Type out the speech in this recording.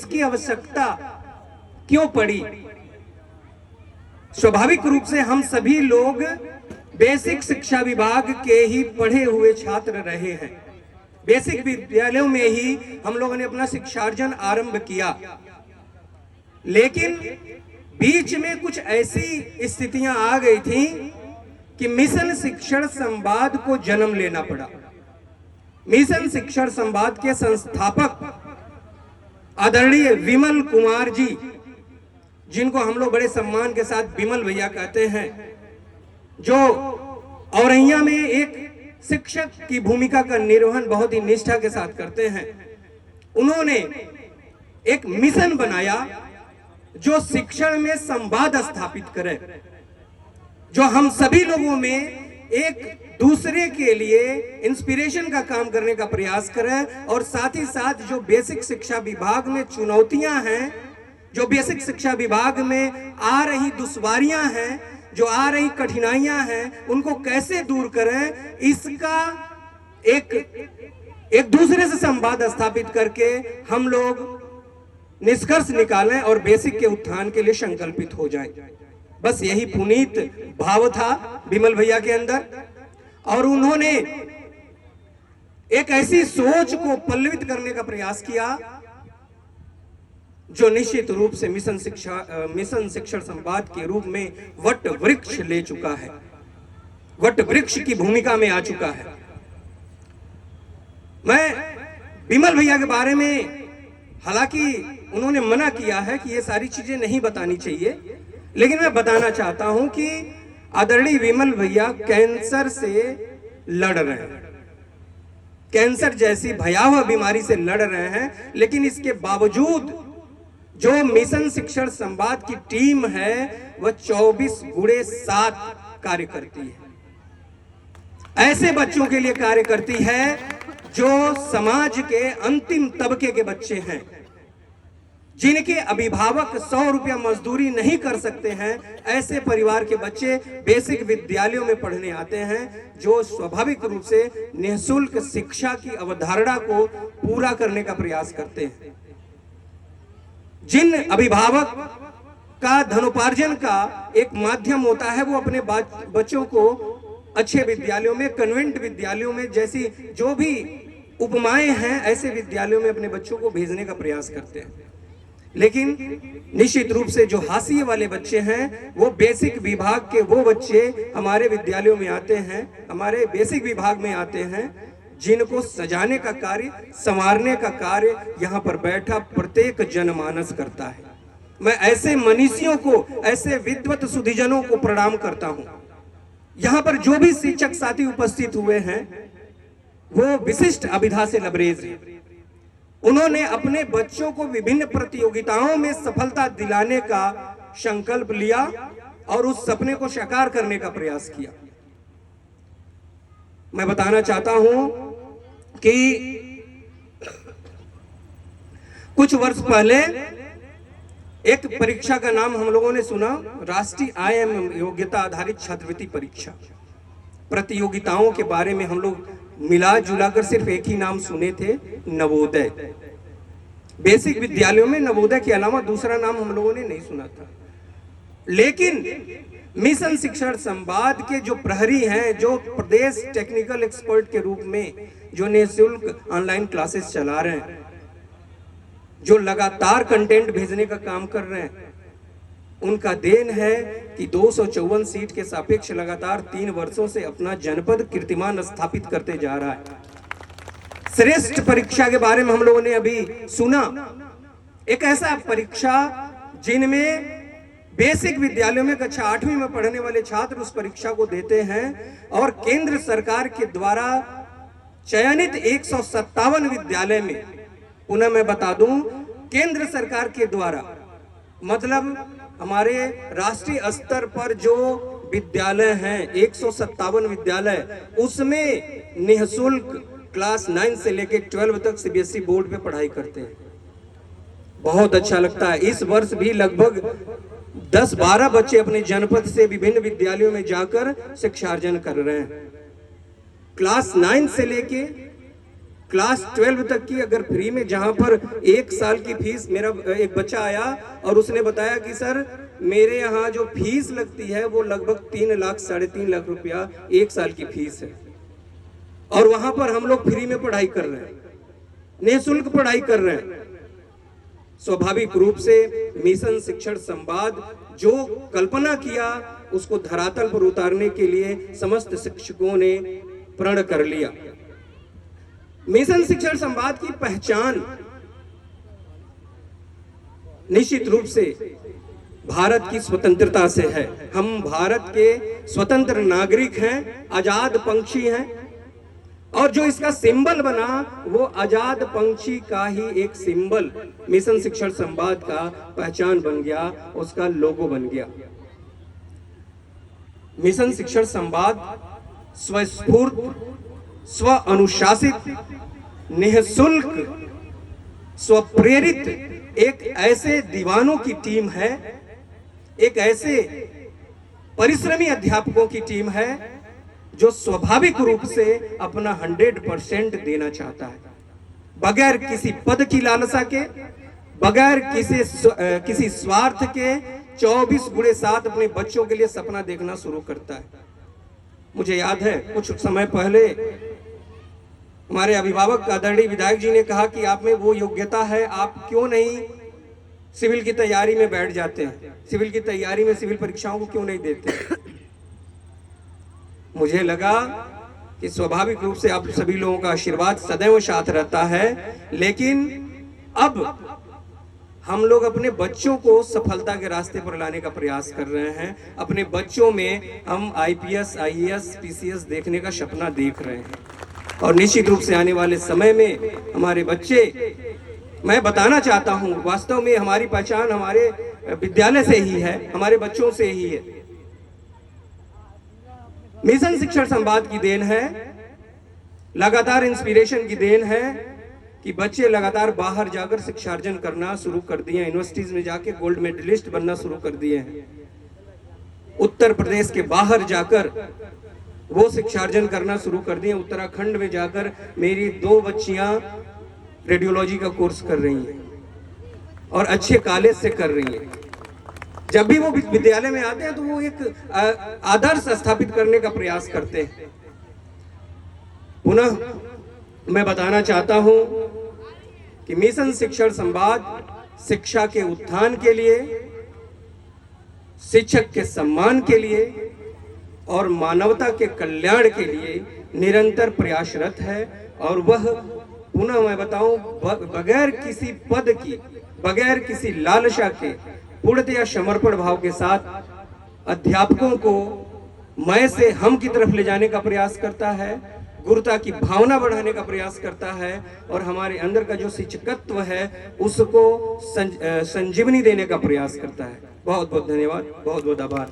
इसकी आवश्यकता क्यों पड़ी? स्वाभाविक रूप से हम सभी लोग बेसिक शिक्षा विभाग के ही पढ़े हुए छात्र रहे हैं। बेसिक विद्यालयों में ही हम लोगों ने अपना शिक्षार्जन आरंभ किया, लेकिन बीच में कुछ ऐसी स्थितियां आ गई थी कि मिशन शिक्षण संवाद को जन्म लेना पड़ा। मिशन शिक्षण संवाद के संस्थापक आदरणीय विमल कुमार जी, जिनको हम लोग बड़े सम्मान के साथ विमल भैया कहते हैं, जो औरैया में एक शिक्षक की भूमिका का निर्वहन बहुत ही निष्ठा के साथ करते हैं, उन्होंने एक मिशन बनाया जो शिक्षण में संवाद स्थापित करे, जो हम सभी लोगों में एक दूसरे के लिए इंस्पिरेशन का काम करने का प्रयास करें, और साथ ही साथ जो बेसिक शिक्षा विभाग में चुनौतियां हैं, जो बेसिक शिक्षा विभाग में आ रही दुश्वारियां हैं, जो आ रही कठिनाइयां हैं, उनको कैसे दूर करें, इसका एक दूसरे से संवाद स्थापित करके हम लोग निष्कर्ष निकालें और बेसिक के उत्थान के लिए संकल्पित हो जाएं। बस यही पुनीत भाव था विमल भैया के अंदर, और उन्होंने एक ऐसी सोच को पल्लवित करने का प्रयास किया जो निश्चित रूप से मिशन शिक्षण संवाद के रूप में वट वृक्ष ले चुका है, वट वृक्ष की भूमिका में आ चुका है। मैं विमल भैया के बारे में, हालांकि उन्होंने मना किया है कि ये सारी चीजें नहीं बतानी चाहिए, लेकिन मैं बताना चाहता हूं कि आदरणीय विमल भैया कैंसर से लड़ रहे हैं, कैंसर जैसी भयावह बीमारी से लड़ रहे हैं, लेकिन इसके बावजूद जो मिशन शिक्षण संवाद की टीम है वह 24/7 कार्य करती है। ऐसे बच्चों के लिए कार्य करती है जो समाज के अंतिम तबके के बच्चे हैं, जिनके अभिभावक 100 रुपया मजदूरी नहीं कर सकते हैं। ऐसे परिवार के बच्चे बेसिक विद्यालयों में पढ़ने आते हैं, जो स्वाभाविक रूप से निःशुल्क शिक्षा की अवधारणा को पूरा करने का प्रयास करते हैं। जिन अभिभावक का धनोपार्जन का एक माध्यम होता है, वो अपने बच्चों को अच्छे विद्यालयों में, कन्वेंट विद्यालयों में, जैसी जो भी उपमाएं हैं, ऐसे विद्यालयों में अपने बच्चों को भेजने का प्रयास करते हैं। लेकिन निश्चित रूप से जो हाशिए वाले बच्चे हैं, वो बेसिक विभाग के वो बच्चे हमारे विद्यालयों में आते हैं, हमारे बेसिक विभाग में आते हैं, जिनको सजाने का कार्य, संवारने का कार्य यहाँ पर बैठा प्रत्येक जनमानस करता है। मैं ऐसे मनीषियों को, ऐसे विद्वत सुधीजनों को प्रणाम करता हूँ। यहाँ पर जो भी शिक्षक साथी उपस्थित हुए हैं, वो विशिष्ट अभिधा से लबरेज हैं। उन्होंने अपने बच्चों को विभिन्न प्रतियोगिताओं में सफलता दिलाने का संकल्प लिया और उस सपने को साकार करने का प्रयास किया। मैं बताना चाहता हूं कि कुछ वर्ष पहले एक परीक्षा का नाम हम लोगों ने सुना, राष्ट्रीय आय एवं योग्यता आधारित छात्रवृत्ति परीक्षा। प्रतियोगिताओं के बारे में हम लोग मिला जुलाकर सिर्फ एक ही नाम सुने थे, नवोदय। बेसिक विद्यालयों में नवोदय के अलावा दूसरा नाम हम लोगों ने नहीं सुना था। लेकिन मिशन शिक्षण संवाद के जो प्रहरी हैं, जो प्रदेश टेक्निकल एक्सपर्ट के रूप में जो निःशुल्क ऑनलाइन क्लासेस चला रहे हैं, जो लगातार कंटेंट भेजने का काम कर रहे हैं, उनका देन है कि 254 सीट के सापेक्ष लगातार 3 वर्षों से अपना जनपद कीर्तिमान स्थापित करते जा रहा है। श्रेष्ठ परीक्षा के बारे में हम लोगों ने अभी सुना, एक ऐसा परीक्षा जिनमें बेसिक विद्यालयों में कक्षा 8वीं में पढ़ने वाले छात्र उस परीक्षा को देते हैं, और केंद्र सरकार के द्वारा चयनित 157 विद्यालय में, पुनः मैं बता दूं, केंद्र सरकार के द्वारा, मतलब हमारे राष्ट्रीय स्तर पर जो विद्यालय हैं 157 विद्यालय, उसमें निःशुल्क क्लास 9 से लेकर 12 तक सीबीएसई बोर्ड पे पढ़ाई करते हैं। बहुत अच्छा लगता है। इस वर्ष भी लगभग 10-12 बच्चे अपने जनपद से विभिन्न विद्यालयों में जाकर शिक्षार्जन कर रहे हैं। क्लास 9 से लेके क्लास 12 तक की अगर फ्री में, जहां पर 1 साल की फीस, मेरा एक बच्चा आया और उसने बताया कि सर मेरे यहाँ जो फीस लगती है वो लगभग 3 लाख 3.5 लाख रुपया 1 साल की फीस है, और वहां पर हम लोग फ्री में पढ़ाई कर रहे हैं, निःशुल्क पढ़ाई कर रहे हैं। स्वाभाविक रूप से मिशन शिक्षण संवाद जो कल्पना किया उसको धरातल पर उतारने के लिए समस्त शिक्षकों ने प्रण कर लिया। मिशन शिक्षण संवाद की पहचान निश्चित रूप से भारत की स्वतंत्रता से है। हम भारत के स्वतंत्र नागरिक हैं, आजाद पंछी हैं, और जो इसका सिंबल बना वो आजाद पंछी का ही एक सिंबल मिशन शिक्षण संवाद का पहचान बन गया, उसका लोगो बन गया। मिशन शिक्षण संवाद स्वस्फूर्त, स्व अनुशासित, निःशुल्क, स्वप्रेरित एक ऐसे दीवानों की टीम है, एक ऐसे परिश्रमी अध्यापकों की टीम है जो स्वाभाविक रूप से अपना 100% देना चाहता है, बगैर किसी पद की लालसा के, बगैर किसी स्वार्थ के 24/7 अपने बच्चों के लिए सपना देखना शुरू करता है। मुझे याद है कुछ समय पहले हमारे अभिभावक आदरणीय विधायक जी ने कहा कि आप में वो योग्यता है, आप क्यों नहीं सिविल की तैयारी में बैठ जाते हैं, सिविल की तैयारी में सिविल परीक्षाओं को क्यों नहीं देते। मुझे लगा कि स्वाभाविक रूप से आप सभी लोगों का आशीर्वाद सदैव साथ रहता है, लेकिन अब हम लोग अपने बच्चों को सफलता के रास्ते पर लाने का प्रयास कर रहे हैं। अपने बच्चों में हम IPS, IAS, PCS देखने का सपना देख रहे हैं, और निश्चित रूप से आने वाले समय में हमारे बच्चे, मैं बताना चाहता हूं, वास्तव में हमारी पहचान हमारे विद्यालय से ही है, हमारे बच्चों से ही है। मिशन शिक्षण संवाद की देन है, लगातार इंस्पिरेशन की देन है कि बच्चे लगातार बाहर जाकर शिक्षार्जन करना शुरू कर दिए, यूनिवर्सिटीज में जाके गोल्ड मेडलिस्ट बनना शुरू कर दिए हैं। उत्तर प्रदेश के बाहर जाकर वो शिक्षार्जन करना शुरू कर दिए। उत्तराखंड में जाकर मेरी 2 बच्चियां रेडियोलॉजी का कोर्स कर रही हैं और अच्छे कॉलेज से कर रही हैं। जब भी वो विद्यालय में आते हैं तो वो एक आदर्श स्थापित करने का प्रयास करते हैं। पुनः मैं बताना चाहता हूं कि मिशन शिक्षण संवाद शिक्षा के उत्थान के लिए, शिक्षक के सम्मान के लिए और मानवता के कल्याण के लिए निरंतर प्रयासरत है। और वह, पुनः मैं बताऊं, बगैर किसी पद की, बगैर किसी लालसा के, पूर्णतया समर्पण भाव के साथ अध्यापकों को मैं से हम की तरफ ले जाने का प्रयास करता है, गुरुता की भावना बढ़ाने का प्रयास करता है, और हमारे अंदर का जो शिक्षकत्व है उसको संजीवनी देने का प्रयास करता है। बहुत बहुत धन्यवाद, बहुत बहुत आभार।